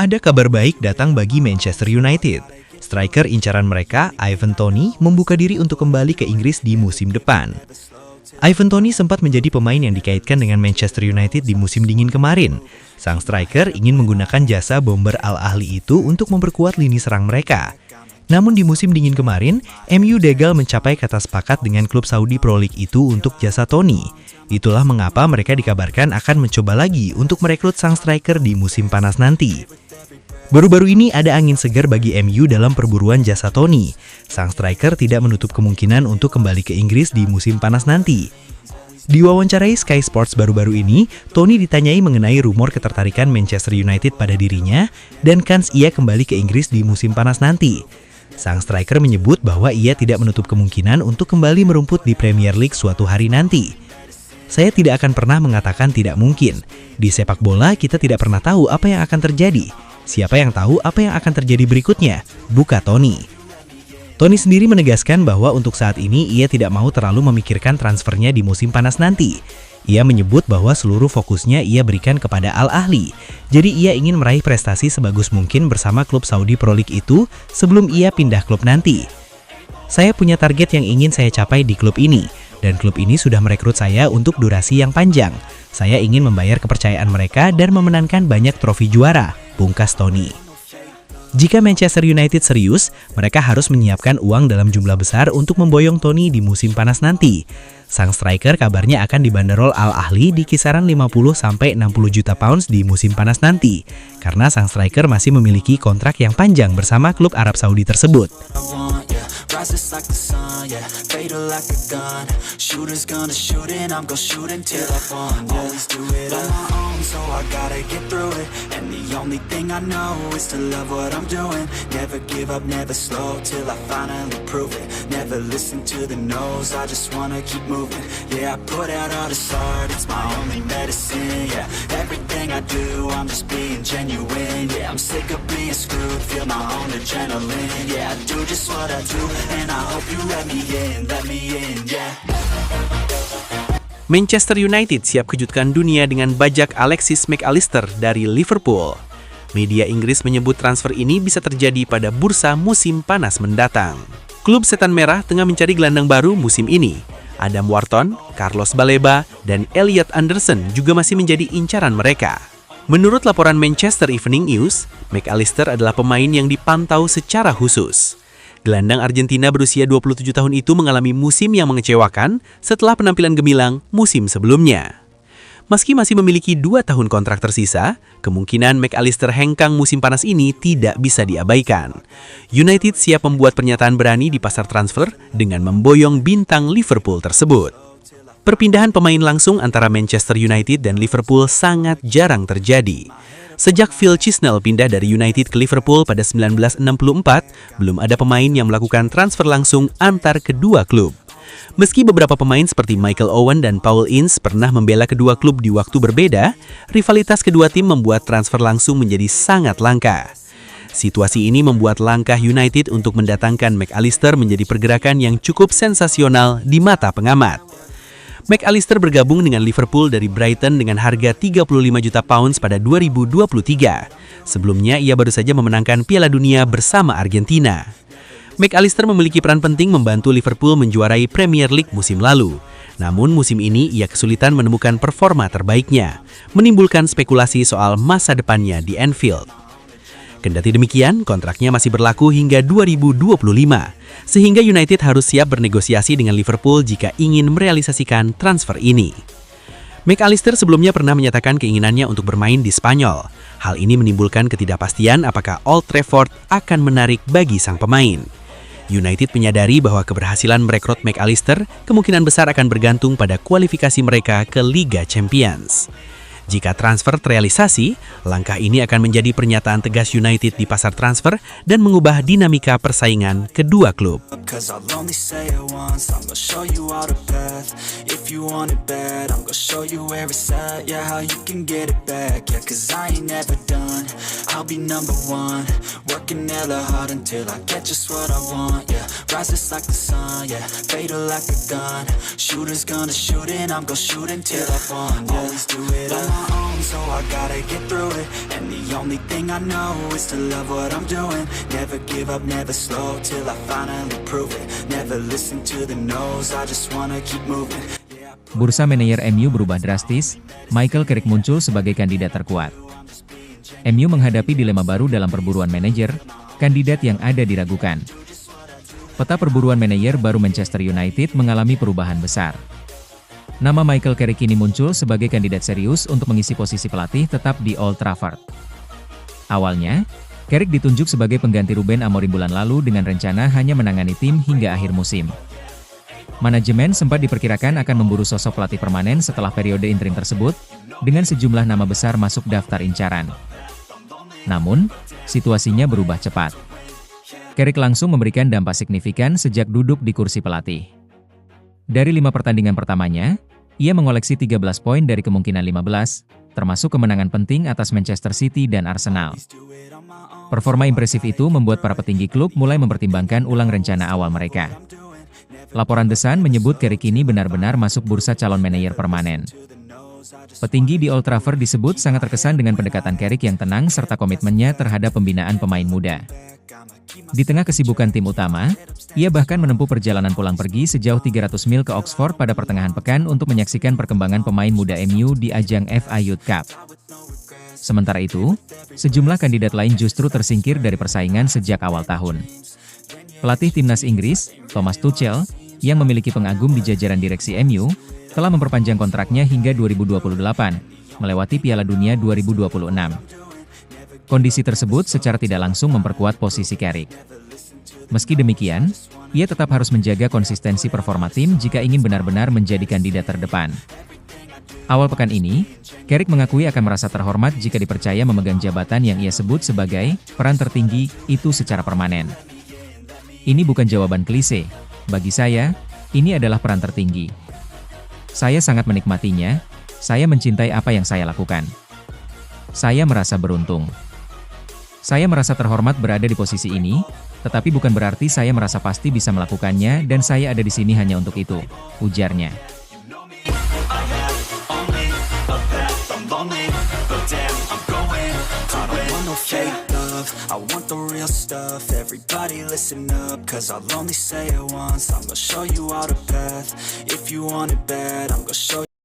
Ada kabar baik datang bagi Manchester United. Striker incaran mereka, Ivan Toney, membuka diri untuk kembali ke Inggris di musim depan. Ivan Toney sempat menjadi pemain yang dikaitkan dengan Manchester United di musim dingin kemarin. Sang striker ingin menggunakan jasa bomber Al Ahly itu untuk memperkuat lini serang mereka. Namun di musim dingin kemarin, MU gagal mencapai kata sepakat dengan klub Saudi Pro League itu untuk jasa Toney. Itulah mengapa mereka dikabarkan akan mencoba lagi untuk merekrut sang striker di musim panas nanti. Baru-baru ini ada angin segar bagi MU dalam perburuan jasa Toney. Sang striker tidak menutup kemungkinan untuk kembali ke Inggris di musim panas nanti. Diwawancarai Sky Sports baru-baru ini, Toney ditanyai mengenai rumor ketertarikan Manchester United pada dirinya dan kans ia kembali ke Inggris di musim panas nanti. Sang striker menyebut bahwa ia tidak menutup kemungkinan untuk kembali merumput di Premier League suatu hari nanti. Saya tidak akan pernah mengatakan tidak mungkin. Di sepak bola kita tidak pernah tahu apa yang akan terjadi. Siapa yang tahu apa yang akan terjadi berikutnya? Buka Toney. Toney sendiri menegaskan bahwa untuk saat ini ia tidak mau terlalu memikirkan transfernya di musim panas nanti. Ia menyebut bahwa seluruh fokusnya ia berikan kepada Al Ahly. Jadi ia ingin meraih prestasi sebagus mungkin bersama klub Saudi Pro League itu sebelum ia pindah klub nanti. Saya punya target yang ingin saya capai di klub ini. Dan klub ini sudah merekrut saya untuk durasi yang panjang. Saya ingin membayar kepercayaan mereka dan memenangkan banyak trofi juara, pungkas Toney. Jika Manchester United serius, mereka harus menyiapkan uang dalam jumlah besar untuk memboyong Toney di musim panas nanti. Sang striker kabarnya akan dibanderol Al Ahly di kisaran 50-60 juta pounds di musim panas nanti, karena sang striker masih memiliki kontrak yang panjang bersama klub Arab Saudi tersebut. Rises like the sun, yeah, fatal like a gun. Shooters gonna shoot and I'm gonna shoot until I fall. Always do it on my own, so I gotta get through it. And the only thing I know is to love what I'm doing. Never give up, never slow, till I finally prove it. Never listen to the no's, I just wanna keep moving. Yeah, I put out all this art, it's my only medicine. Yeah, everything I do, I'm just being genuine. Yeah, I'm sick of being screwed, feel my own adrenaline. Yeah, I do just what I do. And I hope you let me in, yeah. Manchester United siap kejutkan dunia dengan bajak Alexis Mac Allister dari Liverpool. Media Inggris menyebut transfer ini bisa terjadi pada bursa musim panas mendatang. Klub Setan Merah tengah mencari gelandang baru musim ini. Adam Wharton, Carlos Baleba, dan Elliot Anderson juga masih menjadi incaran mereka. Menurut laporan Manchester Evening News, Mac Allister adalah pemain yang dipantau secara khusus. Gelandang Argentina berusia 27 tahun itu mengalami musim yang mengecewakan setelah penampilan gemilang musim sebelumnya. Meski masih memiliki 2 tahun kontrak tersisa, kemungkinan Mac Allister hengkang musim panas ini tidak bisa diabaikan. United siap membuat pernyataan berani di pasar transfer dengan memboyong bintang Liverpool tersebut. Perpindahan pemain langsung antara Manchester United dan Liverpool sangat jarang terjadi. Sejak Phil Chisnell pindah dari United ke Liverpool pada 1964, belum ada pemain yang melakukan transfer langsung antar kedua klub. Meski beberapa pemain seperti Michael Owen dan Paul Ince pernah membela kedua klub di waktu berbeda, rivalitas kedua tim membuat transfer langsung menjadi sangat langka. Situasi ini membuat langkah United untuk mendatangkan Mac Allister menjadi pergerakan yang cukup sensasional di mata pengamat. Mac Allister bergabung dengan Liverpool dari Brighton dengan harga 35 juta pounds pada 2023. Sebelumnya, ia baru saja memenangkan Piala Dunia bersama Argentina. Mac Allister memiliki peran penting membantu Liverpool menjuarai Premier League musim lalu. Namun musim ini ia kesulitan menemukan performa terbaiknya, menimbulkan spekulasi soal masa depannya di Anfield. Kendati demikian, kontraknya masih berlaku hingga 2025, sehingga United harus siap bernegosiasi dengan Liverpool jika ingin merealisasikan transfer ini. Mac Allister sebelumnya pernah menyatakan keinginannya untuk bermain di Spanyol. Hal ini menimbulkan ketidakpastian apakah Old Trafford akan menarik bagi sang pemain. United menyadari bahwa keberhasilan merekrut Mac Allister kemungkinan besar akan bergantung pada kualifikasi mereka ke Liga Champions. Jika transfer terrealisasi, langkah ini akan menjadi pernyataan tegas United di pasar transfer dan mengubah dinamika persaingan kedua klub. Shooters gonna shoot and I'm gonna shoot until I fall. Always do it alone. my own, so I gotta get through it. And the only thing I know is to love what I'm doing. Never give up, never slow, till I finally prove it. Never listen to the no's, I just wanna keep moving. Bursa manajer MU berubah drastis, Michael Carrick muncul sebagai kandidat terkuat. MU menghadapi dilema baru dalam perburuan manajer, kandidat yang ada diragukan. Peta perburuan manajer baru Manchester United mengalami perubahan besar. Nama Michael Carrick kini muncul sebagai kandidat serius untuk mengisi posisi pelatih tetap di Old Trafford. Awalnya, Carrick ditunjuk sebagai pengganti Ruben Amorim bulan lalu dengan rencana hanya menangani tim hingga akhir musim. Manajemen sempat diperkirakan akan memburu sosok pelatih permanen setelah periode interim tersebut, dengan sejumlah nama besar masuk daftar incaran. Namun, situasinya berubah cepat. Carrick langsung memberikan dampak signifikan sejak duduk di kursi pelatih. Dari 5 pertandingan pertamanya, ia mengoleksi 13 poin dari kemungkinan 15, termasuk kemenangan penting atas Manchester City dan Arsenal. Performa impresif itu membuat para petinggi klub mulai mempertimbangkan ulang rencana awal mereka. Laporan The Sun menyebut Carrick kini benar-benar masuk bursa calon manajer permanen. Petinggi di Old Trafford disebut sangat terkesan dengan pendekatan Carrick yang tenang serta komitmennya terhadap pembinaan pemain muda. Di tengah kesibukan tim utama, ia bahkan menempuh perjalanan pulang pergi sejauh 300 mil ke Oxford pada pertengahan pekan untuk menyaksikan perkembangan pemain muda MU di ajang FA Youth Cup. Sementara itu, sejumlah kandidat lain justru tersingkir dari persaingan sejak awal tahun. Pelatih timnas Inggris, Thomas Tuchel, yang memiliki pengagum di jajaran direksi MU, telah memperpanjang kontraknya hingga 2028, melewati Piala Dunia 2026. Kondisi tersebut secara tidak langsung memperkuat posisi Carrick. Meski demikian, ia tetap harus menjaga konsistensi performa tim jika ingin benar-benar menjadi kandidat terdepan. Awal pekan ini, Carrick mengakui akan merasa terhormat jika dipercaya memegang jabatan yang ia sebut sebagai peran tertinggi itu secara permanen. Ini bukan jawaban klise. Bagi saya, ini adalah peran tertinggi. Saya sangat menikmatinya, saya mencintai apa yang saya lakukan. Saya merasa beruntung. Saya merasa terhormat berada di posisi ini, tetapi bukan berarti saya merasa pasti bisa melakukannya dan saya ada di sini hanya untuk itu, ujarnya. I want the real stuff, everybody listen up, cause I'll only say it once, I'm gonna show you all the path, if you want it bad, I'm gonna show you